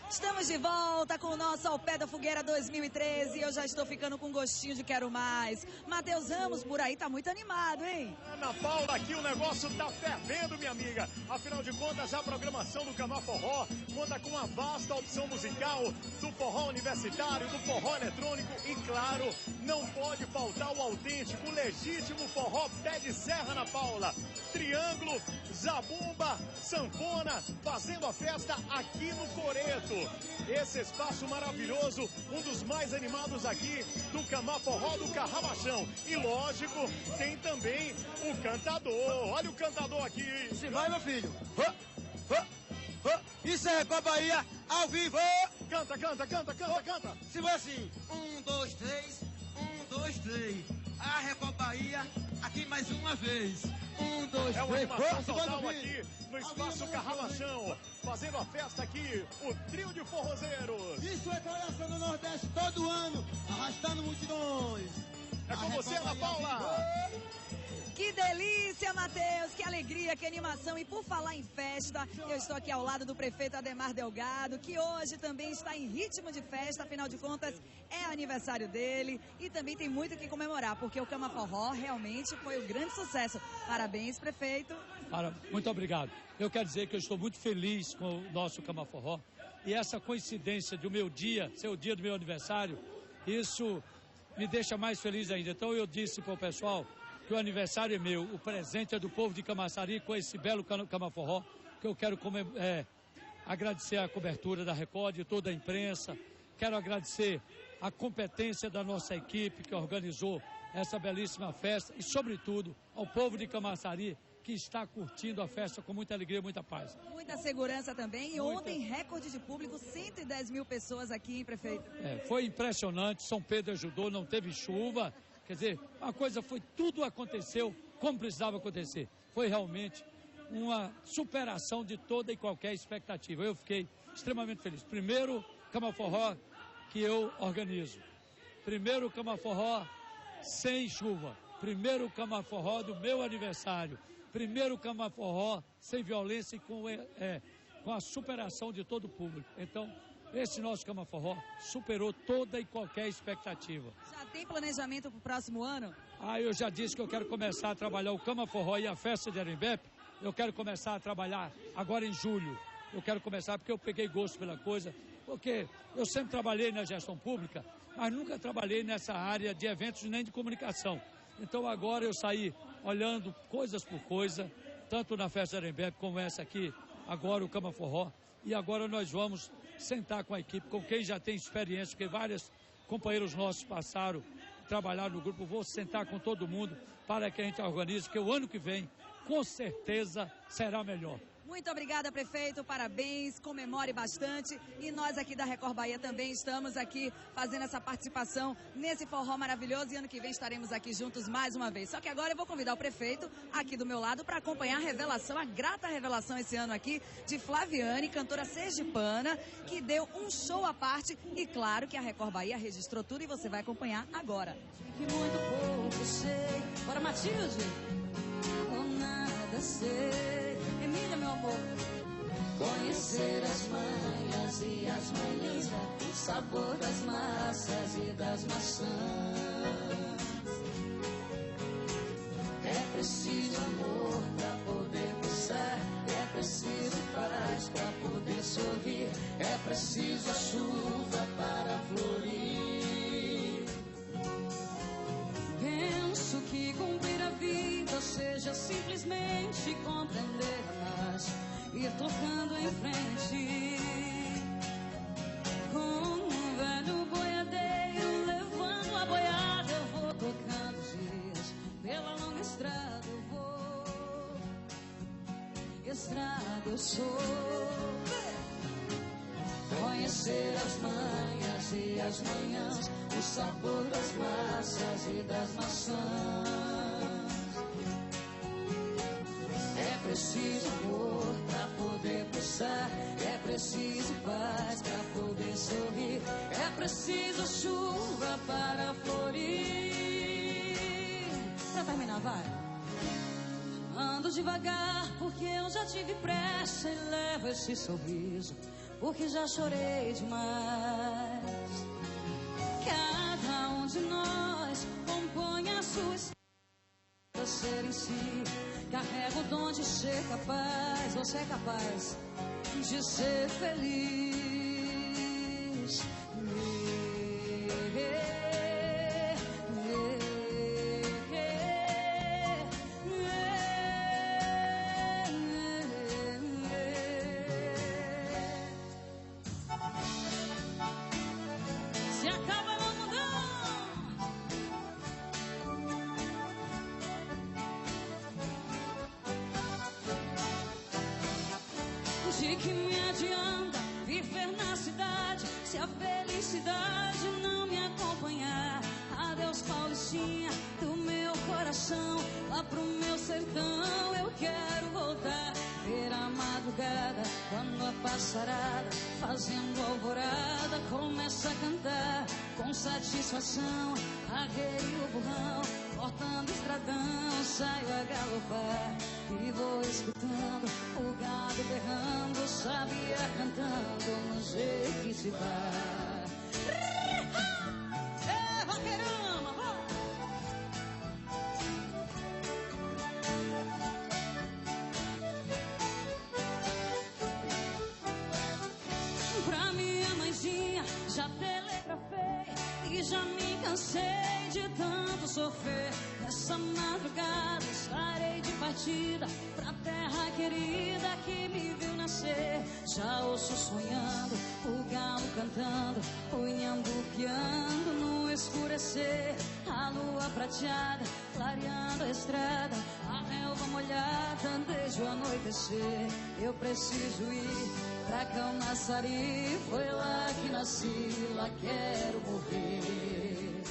Estamos de volta com o nosso Ao Pé da Fogueira 2013 e eu já estou ficando com gostinho de quero mais. Matheus Ramos por aí tá muito animado, hein? Ana Paula, aqui o negócio tá fervendo, minha amiga. Afinal de contas, a programação do Cama Forró conta com uma vasta opção musical do forró universitário, do forró eletrônico e, claro, não pode faltar o autêntico, o legítimo forró pé de serra, Ana Paula. Triângulo, zabumba, sanfona, fazendo a festa aqui no Coreto. Esse espaço maravilhoso, um dos mais animados aqui do Cama Forró do Carramachão. E lógico, tem também o cantador. Olha o cantador aqui. Se vai, meu filho. Isso é Record Bahia, ao vivo. Canta, canta, canta, canta, canta. Se vai assim. 1, 2, 3. 1, 2, 3. A Record Bahia, aqui mais uma vez. 1, 2, 3. É uma animação total aqui no Espaço Carramachão. Fazendo a festa aqui, o trio de forrozeiros. Isso é coração do Nordeste todo ano, arrastando multidões. É com você, Ana Paula. Que delícia, Matheus, que alegria, que animação. E por falar em festa, eu estou aqui ao lado do prefeito Ademar Delgado, que hoje também está em ritmo de festa, afinal de contas é aniversário dele e também tem muito o que comemorar, porque o Cama Forró realmente foi um grande sucesso. Parabéns, prefeito. Muito obrigado. Eu quero dizer que eu estou muito feliz com o nosso Cama Forró e essa coincidência de o meu dia, ser o dia do meu aniversário, isso me deixa mais feliz ainda. Então eu disse para o pessoal que o aniversário é meu, o presente é do povo de Camaçari com esse belo Cama Forró, que eu quero agradecer a cobertura da Record e toda a imprensa, quero agradecer a competência da nossa equipe que organizou essa belíssima festa e, sobretudo, ao povo de Camaçari que está curtindo a festa com muita alegria e muita paz. Muita segurança também e ontem recorde de público, 110 mil pessoas aqui, hein, prefeito? Foi impressionante, São Pedro ajudou, não teve chuva. Quer dizer, a coisa tudo aconteceu como precisava acontecer. Foi realmente uma superação de toda e qualquer expectativa. Eu fiquei extremamente feliz. Primeiro Cama Forró que eu organizo. Primeiro Cama Forró sem chuva. Primeiro Cama Forró do meu aniversário. Primeiro Cama Forró sem violência e com a superação de todo o público. Então, esse nosso Cama Forró superou toda e qualquer expectativa. Já tem planejamento para o próximo ano? Eu já disse que eu quero começar a trabalhar o Cama Forró e a festa de Arembepe. Eu quero começar a trabalhar agora em julho. Eu quero começar porque eu peguei gosto pela coisa, porque eu sempre trabalhei na gestão pública, mas nunca trabalhei nessa área de eventos nem de comunicação. Então agora eu saí olhando coisas por coisa, tanto na festa de Arembepe como essa aqui, agora o Cama Forró. E agora nós vamos sentar com a equipe, com quem já tem experiência, porque vários companheiros nossos passaram, trabalharam no grupo. Vou sentar com todo mundo para que a gente organize, porque o ano que vem, com certeza, será melhor. Muito obrigada, prefeito, parabéns, comemore bastante. E nós aqui da Record Bahia também estamos aqui fazendo essa participação nesse forró maravilhoso e ano que vem estaremos aqui juntos mais uma vez. Só que agora eu vou convidar o prefeito aqui do meu lado para acompanhar a revelação, a grata revelação esse ano aqui de Flaviane, cantora sergipana, que deu um show à parte e claro que a Record Bahia registrou tudo e você vai acompanhar agora. Que muito pouco sei. Bora, Matilde! Ou nada sei. Emília, meu amor. Conhecer as manhas e as manhãs, o sabor das massas e das maçãs. É preciso amor pra poder pensar, é preciso paz pra poder sorrir, é preciso a chuva para florir. Penso que cumprir a vida seja simplesmente compreender mais, ir tocando em frente. Com um velho boiadeiro levando a boiada, eu vou tocando os dias pela longa estrada. Eu vou, estrada eu sou. Conhecer as manhas e as manhãs, o sabor das massas e das maçãs. É preciso amor pra poder pulsar, é preciso paz pra poder sorrir, é preciso chuva para florir. Pra terminar, vai. Ando devagar porque eu já tive pressa e levo esse sorriso porque já chorei demais. Cada um de nós compõe a sua história pra ser em si. Carrega o dom de ser capaz, você é capaz de ser feliz. Se acaba no mundão. De que me adianta viver na cidade se a felicidade não me acompanhar? Adeus, Paulistinha, do meu coração, lá pro meu sertão eu quero voltar. Ver a madrugada, quando a passarada, fazendo alvorada, começa a cantar com satisfação. Arrei o burrão, cortando o estradão, saio a galopar e vou escutando o gado berrando, sabia cantando no jeito que se vai. É, vaqueirama, vai! Pra minha mãezinha já telegrafei e já me cansei de tanto sofrer. Nessa madrugada estarei de partida pra terra querida que me viu nascer. Já ouço sonhando, o galo cantando, punhando o piano no escurecer. A lua prateada, clareando a estrada, a relva molhada desde o anoitecer. Eu preciso ir pra Camaçari, foi lá que nasci, lá quero morrer.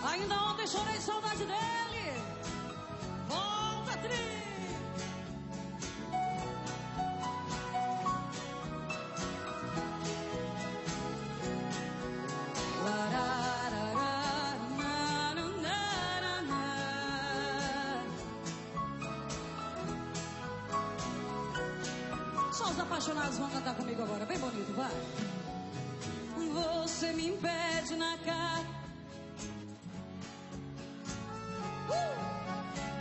Ainda ontem chorei saudade dele. Volta, Tri! Só os apaixonados vão cantar comigo agora, bem bonito, vai. Você me impede na cara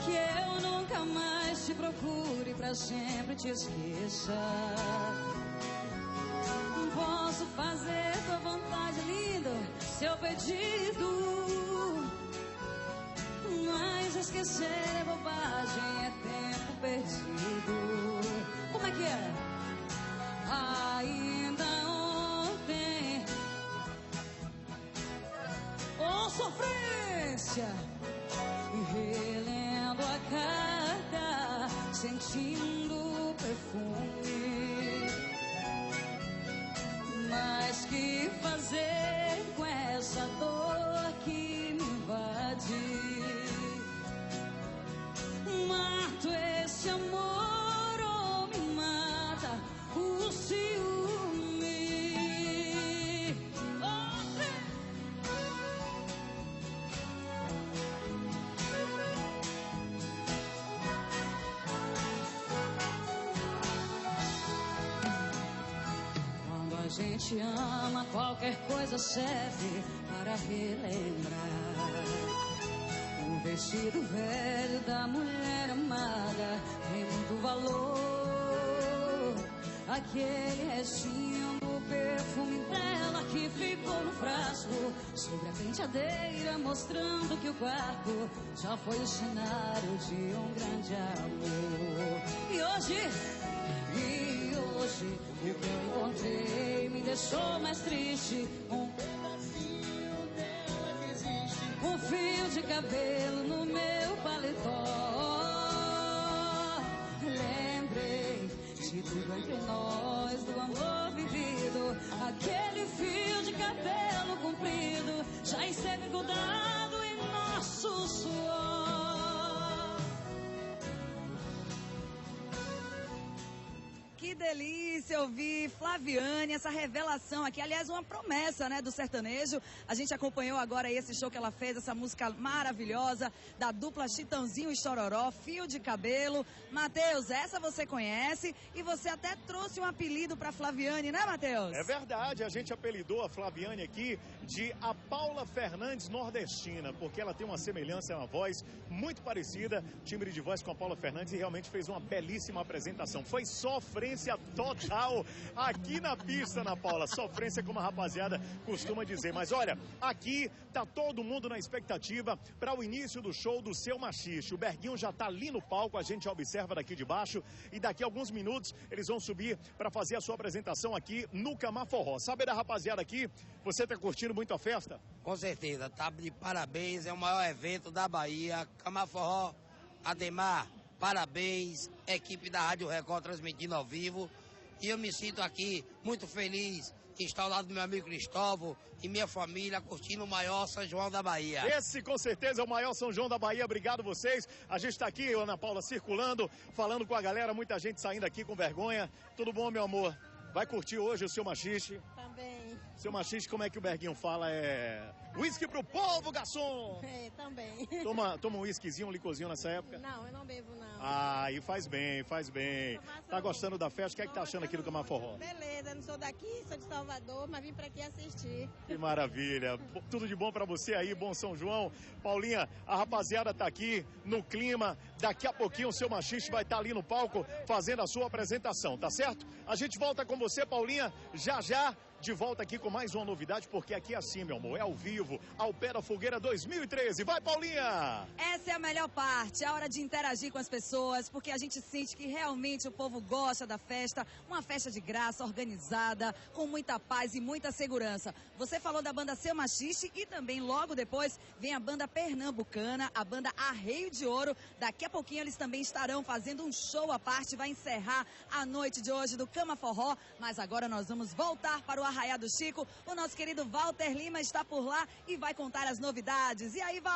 que eu nunca mais te procure, pra sempre te esqueça. Posso fazer tua vontade, lindo, seu pedido, mas esquecer é bobagem, é tempo perdido. Como é que é? Ainda ontem, oh sofrência, relendo a carta, sentindo o perfume. Mas que fazer com essa dor que me invade? Mato esse amor ou me mata o ciúme. Quando a gente ama, qualquer coisa serve para relembrar. O vestido velho da mulher amada tem muito valor. Aquele restinho do perfume dela que ficou no frasco sobre a penteadeira, mostrando que o quarto já foi o cenário de um grande amor. E hoje o que eu encontrei me deixou mais triste. Um pedacinho dela que existe, um fio de cabelo no meu paletó. Lembrei de tudo entre nós, do amor vivido. Aquele fio de cabelo comprido já esteve grudado em nosso suor. Que delícia ouvir Flaviane, essa revelação aqui. Aliás, uma promessa, né, do sertanejo. A gente acompanhou agora esse show que ela fez, essa música maravilhosa da dupla Chitãozinho e Chororó, Fio de Cabelo. Matheus, essa você conhece e você até trouxe um apelido para Flaviane, né, Matheus? É verdade, a gente apelidou a Flaviane aqui de a Paula Fernandes nordestina, porque ela tem uma semelhança na voz muito parecida, timbre de voz com a Paula Fernandes, e realmente fez uma belíssima apresentação. Foi sofrência total aqui na pista, Ana Paula. Sofrência, como a rapaziada costuma dizer. Mas olha, aqui tá todo mundo na expectativa para o início do show do Seu Machixe. O Berguinho já tá ali no palco, a gente observa daqui de baixo, e daqui a alguns minutos eles vão subir para fazer a sua apresentação aqui no Cama Forró. Sabe da rapaziada aqui? Você tá curtindo muito a festa? Com certeza, tá de parabéns, é o maior evento da Bahia. Cama Forró, Ademar, parabéns, equipe da Rádio Record transmitindo ao vivo. E eu me sinto aqui muito feliz em estar ao lado do meu amigo Cristóvão e minha família curtindo o maior São João da Bahia. Esse com certeza é o maior São João da Bahia. Obrigado vocês. A gente está aqui, Ana Paula, circulando, falando com a galera, muita gente saindo aqui com vergonha. Tudo bom, meu amor? Vai curtir hoje o Seu Machixe? Também. Seu Machixe, como é que o Berguinho fala? É whisky pro povo, garçom! É, também. Toma um whiskyzinho, um licorzinho nessa época? Não, eu não bebo, não. Ah, e faz bem, faz bem. Tá gostando da festa? O que é que tá achando aqui do Cama Forró? Beleza, eu não sou daqui, sou de Salvador, mas vim pra aqui assistir. Que maravilha. Tudo de bom pra você aí, bom São João. Paulinha, a rapaziada tá aqui no clima. Daqui a pouquinho o Seu Machixe vai estar ali no palco fazendo a sua apresentação, tá certo? A gente volta com você, Paulinha, já já. De volta aqui com mais uma novidade, porque aqui é assim, meu amor, é ao vivo, ao pé da fogueira 2013. Vai, Paulinha! Essa é a melhor parte, a hora de interagir com as pessoas, porque a gente sente que realmente o povo gosta da festa, uma festa de graça, organizada, com muita paz e muita segurança. Você falou da banda Seu Machixe e também logo depois vem a banda pernambucana, a banda Arreio de Ouro. Daqui a pouquinho eles também estarão fazendo um show à parte, vai encerrar a noite de hoje do Cama Forró, mas agora nós vamos voltar para o Arraiá do Chico. O nosso querido Walter Lima está por lá e vai contar as novidades. E aí, Walter?